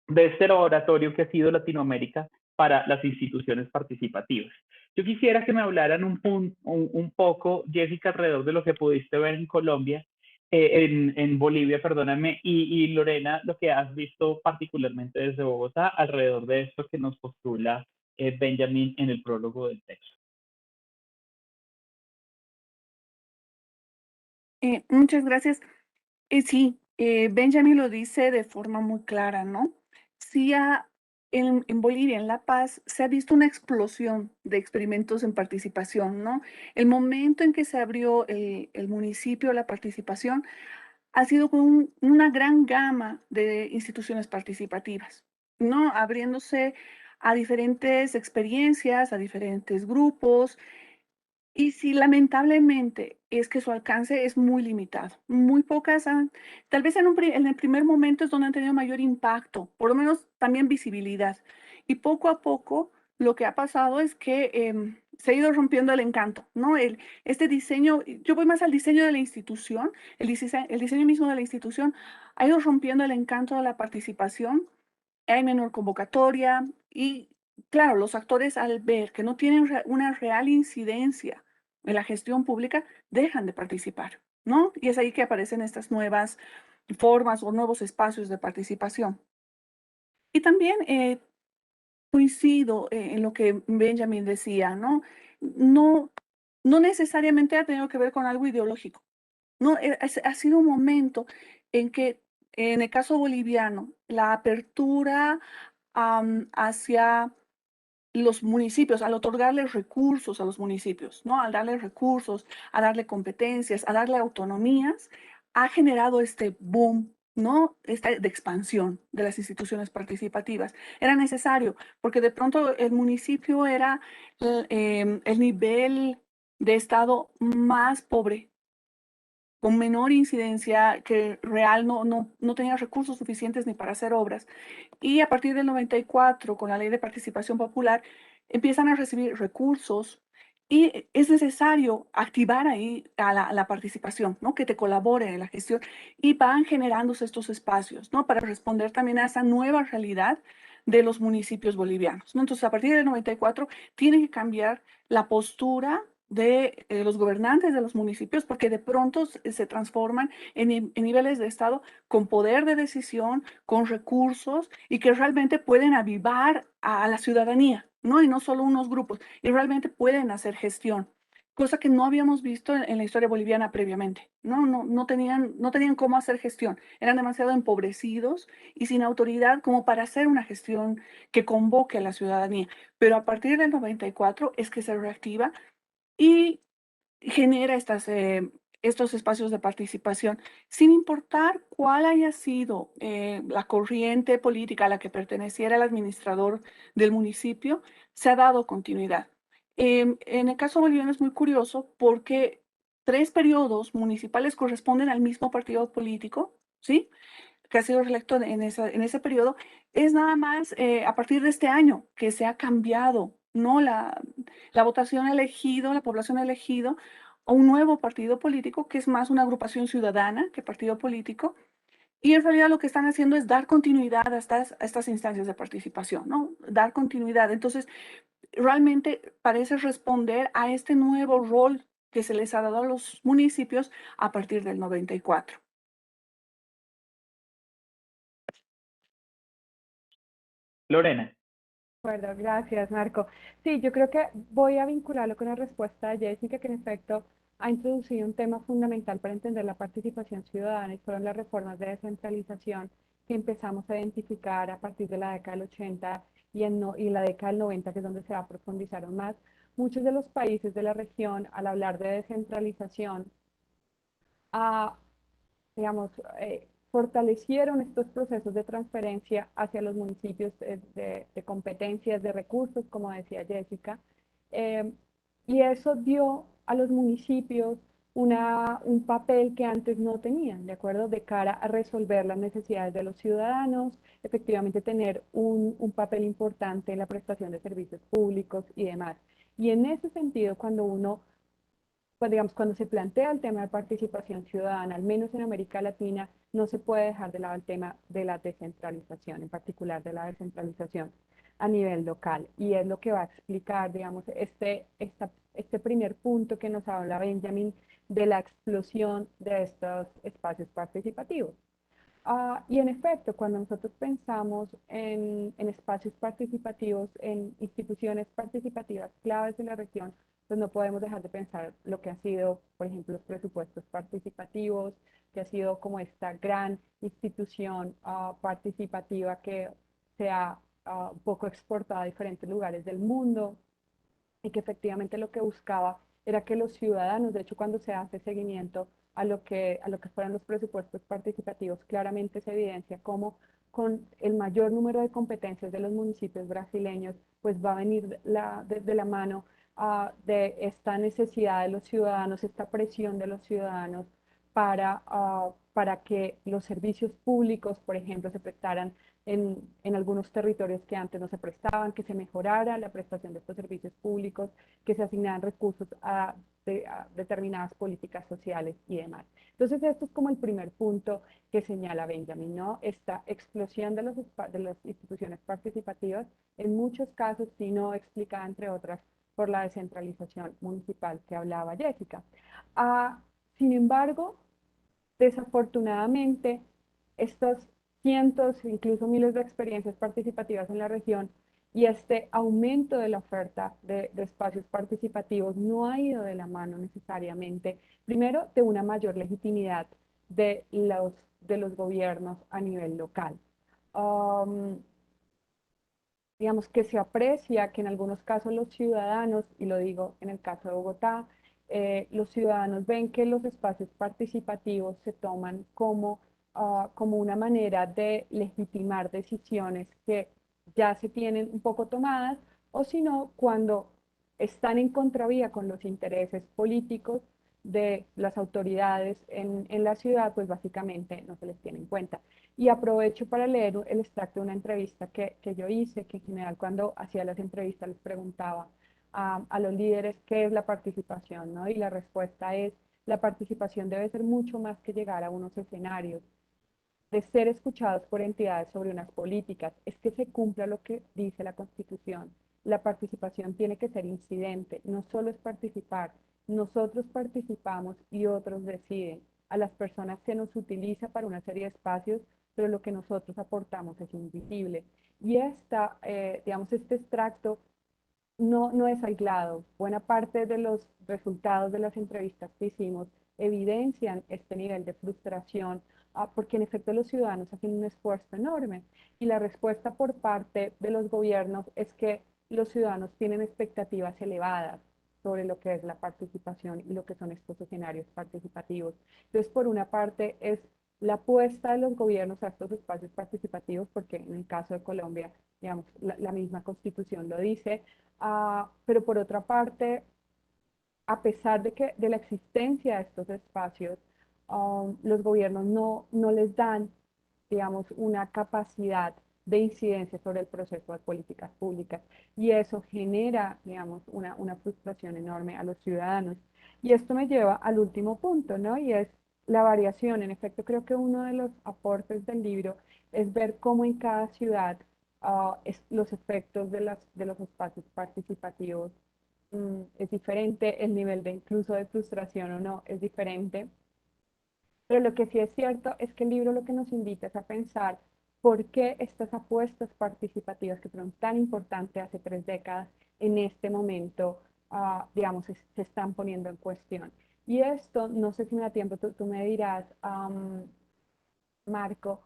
[SPEAKER 2] de este laboratorio que ha sido Latinoamérica para las instituciones participativas. Yo quisiera que me hablaran un poco, Jessica, alrededor de lo que pudiste ver en Colombia, en Bolivia, perdóname, y Lorena, lo que has visto particularmente desde Bogotá alrededor de esto que nos postula Benjamin en el prólogo del texto.
[SPEAKER 5] Muchas gracias. Sí, Benjamin lo dice de forma muy clara, ¿no? Sí, en Bolivia, en La Paz, se ha visto una explosión de experimentos en participación, ¿no? El momento en que se abrió el municipio, la participación, ha sido con una gran gama de instituciones participativas, ¿no? Abriéndose a diferentes experiencias, a diferentes grupos, y sí, lamentablemente es que su alcance es muy limitado. Muy pocas han, tal vez en el primer momento es donde han tenido mayor impacto, por lo menos también visibilidad. Y poco a poco lo que ha pasado es que se ha ido rompiendo el encanto, ¿no? Este diseño, yo voy más al diseño de la institución, el diseño mismo de la institución ha ido rompiendo el encanto de la participación, hay menor convocatoria y, claro, los actores al ver que no tienen una real incidencia en la gestión pública, dejan de participar, ¿no? Y es ahí que aparecen estas nuevas formas o nuevos espacios de participación. Y también coincido en lo que Benjamin decía, ¿no? No, no necesariamente ha tenido que ver con algo ideológico, ¿no? Ha sido un momento en que, en el caso boliviano, la apertura hacia los municipios, al otorgarles recursos a los municipios, ¿no? Al darles recursos, a darle competencias, a darle autonomías, ha generado este boom, ¿no? De expansión de las instituciones participativas. Era necesario, porque de pronto el municipio era el nivel de estado más pobre, con menor incidencia, que real no tenía recursos suficientes ni para hacer obras. Y a partir del 94, con la Ley de Participación Popular, empiezan a recibir recursos y es necesario activar ahí a la participación, ¿no? Que te colabore en la gestión y van generándose estos espacios, ¿no? Para responder también a esa nueva realidad de los municipios bolivianos, ¿no? Entonces, a partir del 94 tiene que cambiar la postura de los gobernantes de los municipios, porque de pronto se transforman en niveles de Estado con poder de decisión, con recursos y que realmente pueden avivar a la ciudadanía, ¿no? Y no solo unos grupos, y realmente pueden hacer gestión. cosa que no habíamos visto en la historia boliviana previamente. No tenían cómo hacer gestión. Eran demasiado empobrecidos y sin autoridad como para hacer una gestión que convoque a la ciudadanía. Pero a partir del 94 es que se reactiva y genera estos espacios de participación, sin importar cuál haya sido la corriente política a la que perteneciera el administrador del municipio, se ha dado continuidad. En el caso boliviano es muy curioso porque 3 periodos municipales corresponden al mismo partido político, ¿sí? Que ha sido reelecto en ese periodo. Es nada más a partir de este año que se ha cambiado, ¿no? La votación ha elegido, la población ha elegido a un nuevo partido político que es más una agrupación ciudadana que partido político. Y en realidad lo que están haciendo es dar continuidad a estas instancias de participación, ¿no? Dar continuidad. Entonces, realmente parece responder a este nuevo rol que se les ha dado a los municipios a partir del 94.
[SPEAKER 2] Lorena,
[SPEAKER 3] De acuerdo, gracias, Marco. Sí, yo creo que voy a vincularlo con la respuesta de Jessica, que en efecto ha introducido un tema fundamental para entender la participación ciudadana y fueron las reformas de descentralización que empezamos a identificar a partir de la década del 80 y la década del 90, que es donde se va a profundizar aún más. Muchos de los países de la región, al hablar de descentralización, ah, digamos, fortalecieron estos procesos de transferencia hacia los municipios de competencias, de recursos, como decía Jessica, eh, y eso dio a los municipios un papel que antes no tenían, ¿de acuerdo? De cara a resolver las necesidades de los ciudadanos, efectivamente tener un papel importante en la prestación de servicios públicos y demás. Y en ese sentido, pues digamos, cuando se plantea el tema de participación ciudadana, al menos en América Latina, no se puede dejar de lado el tema de la descentralización, en particular de la descentralización a nivel local. Y es lo que va a explicar, digamos, este primer punto que nos habla Benjamin de la explosión de estos espacios participativos. Y en efecto, cuando nosotros pensamos en espacios participativos, en instituciones participativas claves de la región, pues no podemos dejar de pensar lo que ha sido, por ejemplo, los presupuestos participativos, que ha sido como esta gran institución participativa que se ha un poco exportado a diferentes lugares del mundo y que efectivamente lo que buscaba era que los ciudadanos, de hecho cuando se hace seguimiento a lo que fueron los presupuestos participativos, claramente se evidencia cómo con el mayor número de competencias de los municipios brasileños, pues va a venir de la mano de esta necesidad de los ciudadanos, esta presión de los ciudadanos para que los servicios públicos, por ejemplo, se prestaran en algunos territorios que antes no se prestaban, que se mejorara la prestación de estos servicios públicos, que se asignaran recursos a determinadas políticas sociales y demás. Entonces, esto es como el primer punto que señala Benjamin, ¿no? Esta explosión de las instituciones participativas, en muchos casos, si no explicada, entre otras, por la descentralización municipal que hablaba Jessica. Ah, Sin embargo, desafortunadamente, estos cientos, incluso miles de experiencias participativas en la región y este aumento de la oferta de espacios participativos no ha ido de la mano necesariamente, primero, de una mayor legitimidad de los gobiernos a nivel local. Um, digamos que se aprecia que en algunos casos los ciudadanos, y lo digo en el caso de Bogotá, los ciudadanos ven que los espacios participativos se toman como una manera de legitimar decisiones que ya se tienen un poco tomadas, o si no, cuando están en contravía con los intereses políticos de las autoridades en la ciudad, pues básicamente no se les tiene en cuenta. Y aprovecho para leer el extracto de una entrevista que yo hice, que en general cuando hacía las entrevistas les preguntaba a los líderes qué es la participación, ¿no? Y la respuesta es, la participación debe ser mucho más que llegar a unos escenarios, de ser escuchados por entidades sobre unas políticas, es que se cumpla lo que dice la Constitución. La participación tiene que ser incidente, no solo es participar. Nosotros participamos y otros deciden. A las personas se nos utiliza para una serie de espacios, pero lo que nosotros aportamos es invisible. Y digamos, este extracto no es aislado. Buena parte de los resultados de las entrevistas que hicimos evidencian este nivel de frustración, porque en efecto los ciudadanos hacen un esfuerzo enorme y la respuesta por parte de los gobiernos es que los ciudadanos tienen expectativas elevadas sobre lo que es la participación y lo que son estos escenarios participativos. Entonces, por una parte, es la apuesta de los gobiernos a estos espacios participativos, porque en el caso de Colombia, digamos, la misma constitución lo dice, pero por otra parte, a pesar de la existencia de estos espacios, los gobiernos no les dan, digamos, una capacidad de incidencia sobre el proceso de políticas públicas y eso genera, digamos, una frustración enorme a los ciudadanos. Y esto me lleva al último punto, ¿no? Y es la variación. En efecto, creo que uno de los aportes del libro es ver cómo en cada ciudad los efectos de los espacios participativos es diferente, el nivel de incluso de frustración o no es diferente. Pero lo que sí es cierto es que el libro lo que nos invita es a pensar por qué estas apuestas participativas que fueron tan importantes hace 3 décadas, en este momento, digamos, se están poniendo en cuestión. Y esto, no sé si me da tiempo, tú me dirás, Marco,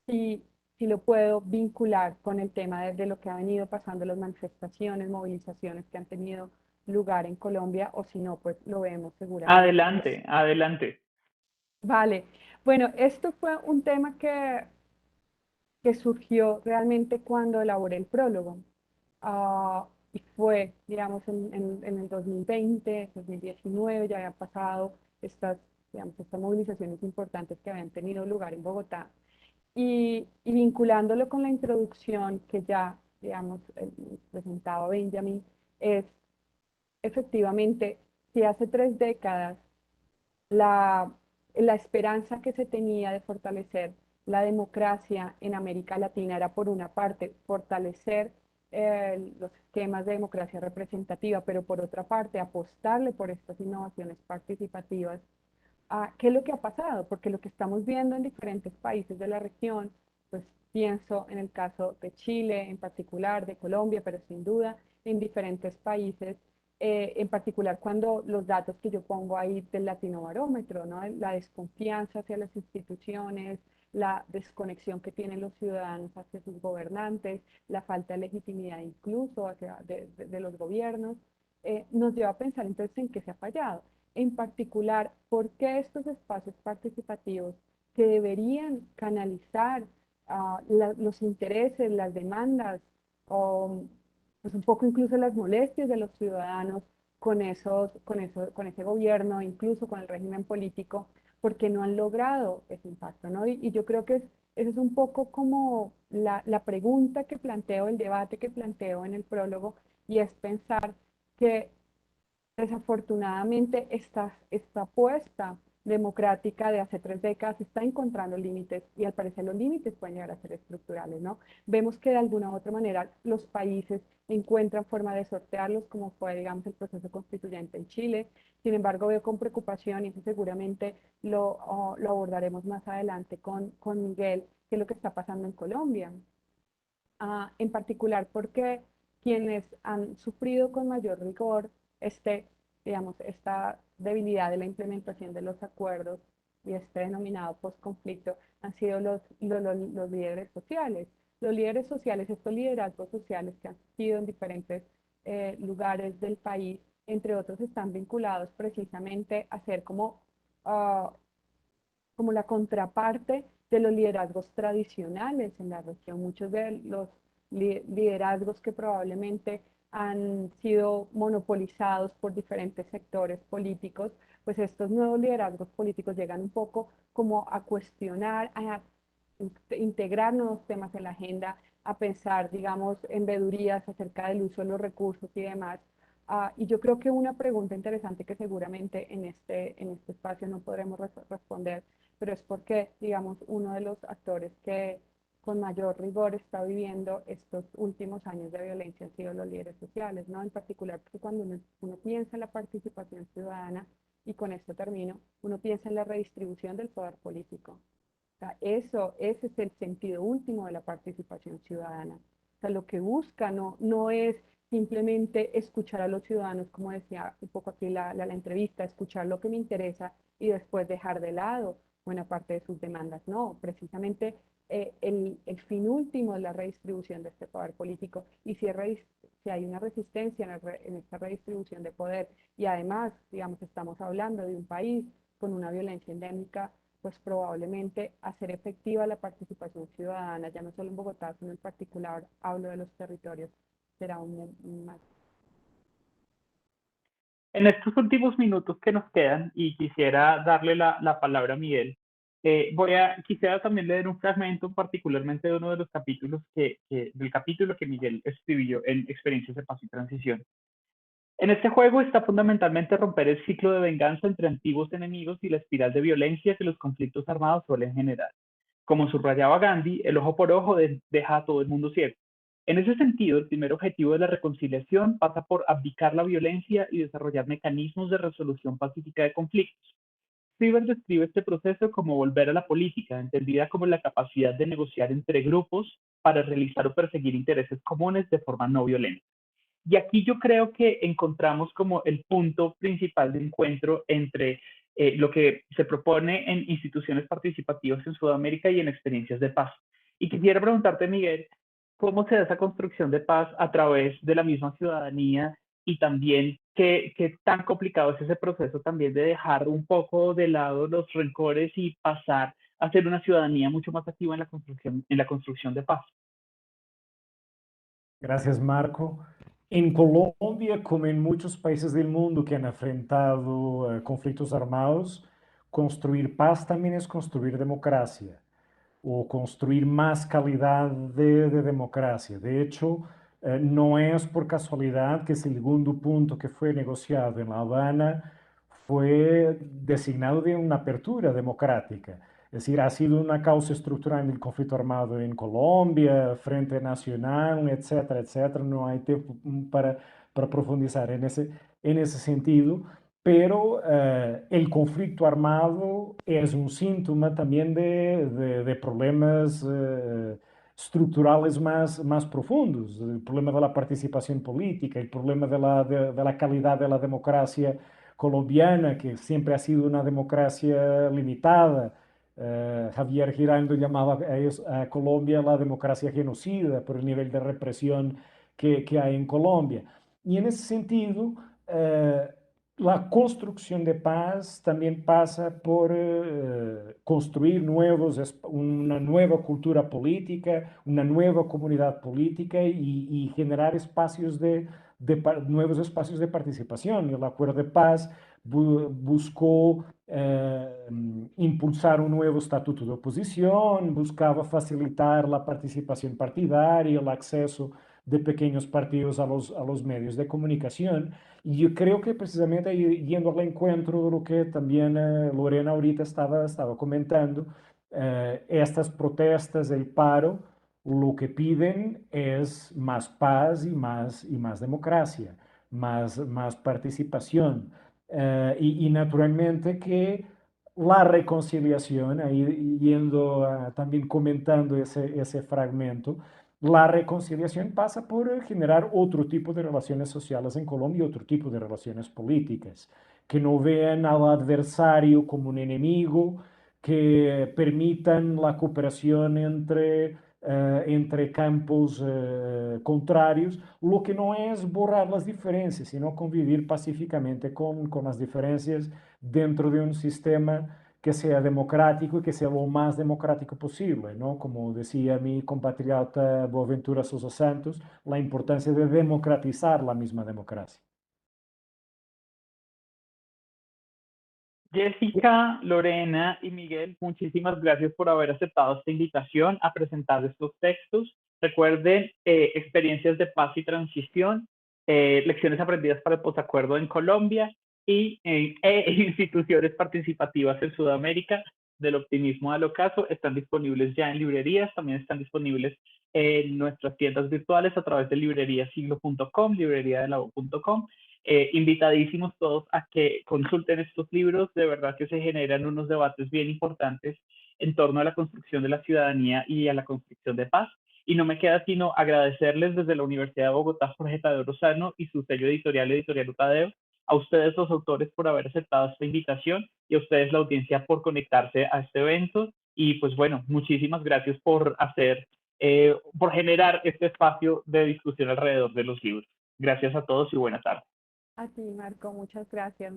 [SPEAKER 3] si, si lo puedo vincular con el tema de lo que ha venido pasando, las manifestaciones, movilizaciones que han tenido lugar en Colombia, o si no, pues lo vemos seguramente.
[SPEAKER 2] Adelante, adelante.
[SPEAKER 3] Vale, bueno, esto fue un tema que surgió realmente cuando elaboré el prólogo. Y fue, digamos, en el 2020, 2019, ya habían pasado estas, digamos, estas movilizaciones importantes que habían tenido lugar en Bogotá. Y vinculándolo con la introducción que ya, digamos, presentaba Benjamin, es efectivamente, si hace 3 décadas la, la esperanza que se tenía de fortalecer la democracia en América Latina era, por una parte, fortalecer los esquemas de democracia representativa, pero por otra parte, apostarle por estas innovaciones participativas. ¿Qué es lo que ha pasado? Porque lo que estamos viendo en diferentes países de la región, pues pienso en el caso de Chile en particular, de Colombia, pero sin duda en diferentes países, en particular cuando los datos que yo pongo ahí del Latinobarómetro, ¿no? La desconfianza hacia las instituciones, la desconexión que tienen los ciudadanos hacia sus gobernantes, la falta de legitimidad incluso hacia de los gobiernos, nos lleva a pensar entonces en qué se ha fallado. En particular, ¿por qué estos espacios participativos que deberían canalizar los intereses, las demandas, o pues un poco incluso las molestias de los ciudadanos con ese gobierno, incluso con el régimen político, porque no han logrado ese impacto, ¿no? Y yo creo que esa es un poco como la pregunta que planteo, el debate que planteo en el prólogo, y es pensar que desafortunadamente esta apuesta democrática de hace 3 décadas está encontrando límites y al parecer los límites pueden llegar a ser estructurales, ¿no? Vemos que de alguna u otra manera los países encuentran forma de sortearlos, como fue, digamos, el proceso constituyente en Chile. Sin embargo, veo con preocupación, y eso seguramente lo abordaremos más adelante con Miguel, qué es lo que está pasando en Colombia. En particular porque quienes han sufrido con mayor rigor digamos, esta debilidad de la implementación de los acuerdos y este denominado postconflicto han sido los líderes sociales. Los líderes sociales, estos liderazgos sociales que han sido en diferentes lugares del país, entre otros, están vinculados precisamente a ser uh, como la contraparte de los liderazgos tradicionales en la región. Muchos de los liderazgos que probablemente han sido monopolizados por diferentes sectores políticos, pues estos nuevos liderazgos políticos llegan un poco como a cuestionar, a integrar nuevos temas en la agenda, a pensar, digamos, en vedurías acerca del uso de los recursos y demás. Y yo creo que una pregunta interesante que seguramente en este espacio no podremos responder, pero es porque, digamos, uno de los actores que con mayor rigor está viviendo estos últimos años de violencia han sido los líderes sociales, ¿no? En particular, porque cuando uno piensa en la participación ciudadana, y con esto termino, uno piensa en la redistribución del poder político. O sea, ese es el sentido último de la participación ciudadana. O sea, lo que busca no es simplemente escuchar a los ciudadanos, como decía un poco aquí la entrevista, escuchar lo que me interesa y después dejar de lado buena parte de sus demandas. No, precisamente el fin último es la redistribución de este poder político, y si hay una resistencia en esta redistribución de poder, y además, digamos, estamos hablando de un país con una violencia endémica, pues probablemente hacer efectiva la participación ciudadana, ya no solo en Bogotá, sino en particular hablo de los territorios, será más.
[SPEAKER 2] En estos últimos minutos que nos quedan, y quisiera darle la palabra a Miguel, quisiera también leer un fragmento particularmente de uno de los capítulos del capítulo que Miguel escribió en Experiencias de Paz y Transición. En este juego está fundamentalmente romper el ciclo de venganza entre antiguos enemigos y la espiral de violencia que los conflictos armados suelen generar. Como subrayaba Gandhi, el ojo por ojo deja a todo el mundo ciego. En ese sentido, el primer objetivo de la reconciliación pasa por abdicar la violencia y desarrollar mecanismos de resolución pacífica de conflictos. Sieber describe este proceso como volver a la política, entendida como la capacidad de negociar entre grupos para realizar o perseguir intereses comunes de forma no violenta. Y aquí yo creo que encontramos como el punto principal de encuentro entre lo que se propone en instituciones participativas en Sudamérica y en experiencias de paz. Y quisiera preguntarte, Miguel, ¿cómo se da esa construcción de paz a través de la misma ciudadanía, y también qué tan complicado es ese proceso también de dejar un poco de lado los rencores y pasar a ser una ciudadanía mucho más activa en la construcción de paz?
[SPEAKER 4] Gracias, Marco. En Colombia, como en muchos países del mundo que han enfrentado conflictos armados, construir paz también es construir democracia o construir más calidad de democracia. De hecho, no es por casualidad que el segundo punto que fue negociado en La Habana fue designado de una apertura democrática. Es decir, ha sido una causa estructural en el conflicto armado en Colombia, Frente Nacional, etcétera, etcétera. No hay tiempo para profundizar en ese sentido, pero el conflicto armado es un síntoma también de problemas estructurales más profundos, el problema de la participación política, el problema de la calidad de la democracia colombiana, que siempre ha sido una democracia limitada. Javier Giraldo llamaba a Colombia la democracia genocida por el nivel de represión que hay en Colombia. Y en ese sentido, la construcción de paz también pasa por construir una nueva cultura política, una nueva comunidad política y generar nuevos espacios de participación. El acuerdo de paz buscó impulsar un nuevo estatuto de oposición, buscaba facilitar la participación partidaria, el acceso de pequeños partidos a los medios de comunicación. Y yo creo que precisamente yendo al encuentro de lo que también Lorena ahorita estaba comentando, estas protestas, el paro, lo que piden es más paz y más democracia, más participación. Y naturalmente que la reconciliación, ahí yendo también comentando ese fragmento, la reconciliación pasa por generar otro tipo de relaciones sociales en Colombia, otro tipo de relaciones políticas, que no vean al adversario como un enemigo, que permitan la cooperación entre campos contrarios, lo que no es borrar las diferencias, sino convivir pacíficamente con las diferencias dentro de un sistema que sea democrático y que sea lo más democrático posible, ¿no? Como decía mi compatriota Boaventura Sousa Santos, la importancia de democratizar la misma democracia.
[SPEAKER 2] Jessica, Lorena y Miguel, muchísimas gracias por haber aceptado esta invitación a presentar estos textos. Recuerden, experiencias de paz y transición, lecciones aprendidas para el posacuerdo en Colombia y instituciones participativas en Sudamérica, del optimismo al ocaso, están disponibles ya en librerías, también están disponibles en nuestras tiendas virtuales a través de libreriasiglo.com, libreriadelao.com. Invitadísimos todos a que consulten estos libros, de verdad que se generan unos debates bien importantes en torno a la construcción de la ciudadanía y a la construcción de paz. y no me queda sino agradecerles desde la Universidad de Bogotá, Jorge Tadeo Lozano y su sello editorial, Editorial Utadeo, a ustedes los autores por haber aceptado esta invitación y a ustedes la audiencia por conectarse a este evento. Y pues bueno, muchísimas gracias por por generar este espacio de discusión alrededor de los libros. Gracias a todos y buenas tardes.
[SPEAKER 3] A ti, Marco, muchas gracias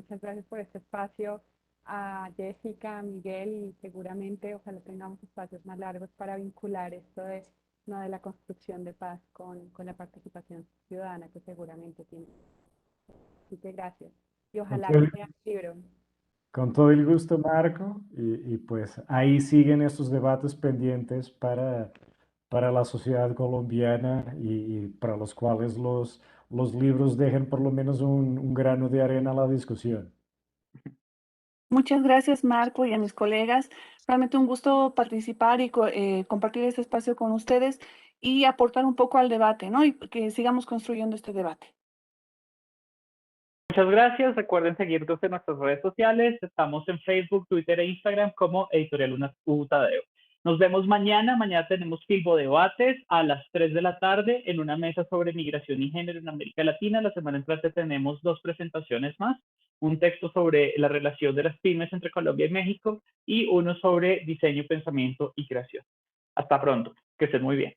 [SPEAKER 3] por este espacio, a Jessica, a Miguel, y seguramente ojalá tengamos espacios más largos para vincular esto de, no, de la construcción de paz con la participación ciudadana que seguramente tiene. Así que gracias. Y
[SPEAKER 4] Con
[SPEAKER 3] ojalá
[SPEAKER 4] todo
[SPEAKER 3] que
[SPEAKER 4] el,
[SPEAKER 3] sea un libro.
[SPEAKER 4] con todo el gusto, Marco. Pues ahí siguen estos debates pendientes para la sociedad colombiana y para los cuales los libros dejen por lo menos un grano de arena a la discusión.
[SPEAKER 5] Muchas gracias, Marco, y a mis colegas. Realmente un gusto participar y compartir este espacio con ustedes y aportar un poco al debate, ¿no? Y que sigamos construyendo este debate.
[SPEAKER 2] Muchas gracias. Recuerden seguirnos en nuestras redes sociales. Estamos en Facebook, Twitter e Instagram como Editorial Utadeo. Nos vemos mañana. Mañana tenemos Filbo Debates a las 3 de la tarde en una mesa sobre migración y género en América Latina. La semana entrante tenemos 2 presentaciones más. Un texto sobre la relación de las pymes entre Colombia y México y uno sobre diseño, pensamiento y creación. Hasta pronto. Que estén muy bien.